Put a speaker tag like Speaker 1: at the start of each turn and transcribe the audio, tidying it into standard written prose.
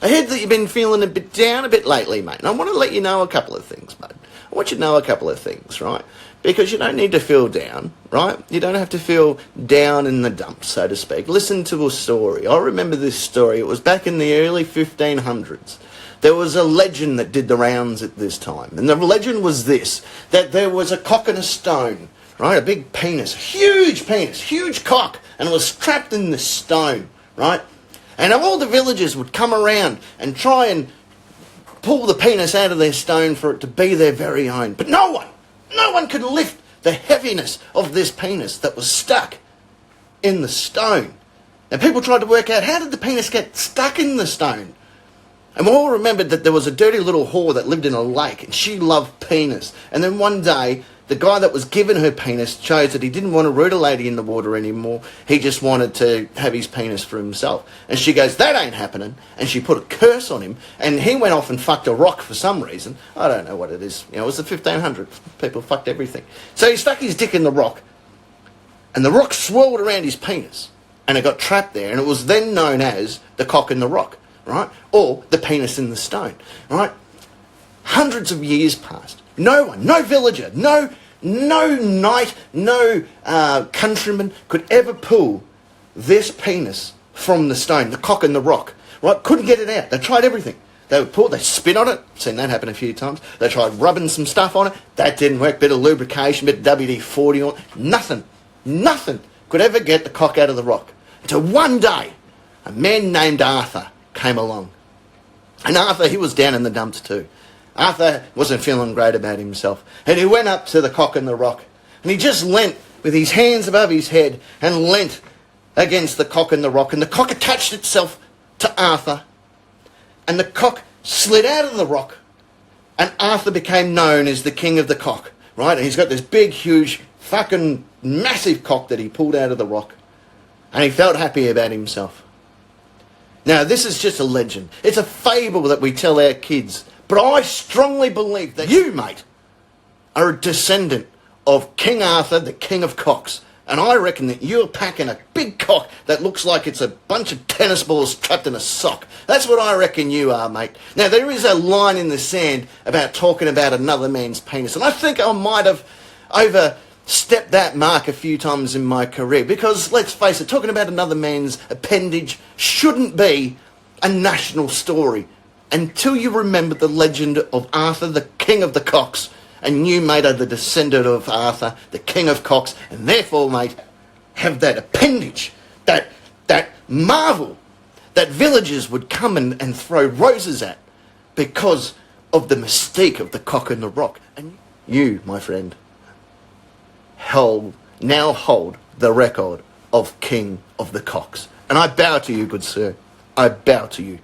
Speaker 1: I heard that you've been feeling a bit down a bit lately, mate. And I want to let you know a couple of things, mate. I want you to know a couple of things, right? Because you don't need to feel down, right? You don't have to feel down in the dumps, so to speak. Listen to a story. I remember this story. It was back in the early 1500s. There was a legend that did the rounds at this time. And the legend was this, that there was a cock in a stone, right? A big penis, huge cock. And it was trapped in the stone, right? And all the villagers would come around and try and pull the penis out of their stone for it to be their very own. But no one could lift the heaviness of this penis that was stuck in the stone. And people tried to work out, how did the penis get stuck in the stone? And we all remembered that there was a dirty little whore that lived in a lake, and she loved penis. And then one day, the guy that was given her penis chose that he didn't want to root a lady in the water anymore. He just wanted to have his penis for himself. And she goes, that ain't happening. And she put a curse on him. And he went off and fucked a rock for some reason. I don't know what it is. You know, it was the 1500s. People fucked everything. So he stuck his dick in the rock. And the rock swirled around his penis. And it got trapped there. And it was then known as the cock in the rock, right? Or the penis in the stone, right? Hundreds of years passed. No one, no villager, no knight, no countryman could ever pull this penis from the stone, the cock in the rock, right? Couldn't get it out. They tried everything. They would pull, they spit on it. Seen that happen a few times. They tried rubbing some stuff on it. That didn't work. Bit of lubrication, bit of WD-40 on it. Nothing could ever get the cock out of the rock. Until one day, a man named Arthur came along. And Arthur, he was down in the dumps too. Arthur wasn't feeling great about himself. And he went up to the cock in the rock. And he just leant with his hands above his head and leant against the cock in the rock. And the cock attached itself to Arthur. And the cock slid out of the rock. And Arthur became known as the king of the cock. Right? And he's got this big, huge, fucking massive cock that he pulled out of the rock. And he felt happy about himself. Now, this is just a legend. It's a fable that we tell our kids. But I strongly believe that you, mate, are a descendant of King Arthur, the king of cocks. And I reckon that you're packing a big cock that looks like it's a bunch of tennis balls trapped in a sock. That's what I reckon you are, mate. Now, there is a line in the sand about talking about another man's penis. And I think I might have overstepped that mark a few times in my career. Because, let's face it, talking about another man's appendage shouldn't be a national story. Until you remember the legend of Arthur, the king of the cocks, and you, mate, are the descendant of Arthur, the king of cocks, and therefore, mate, have that appendage, that marvel, that villagers would come and throw roses at because of the mystique of the cock in the rock. And you, my friend, now hold the record of king of the cocks. And I bow to you, good sir. I bow to you.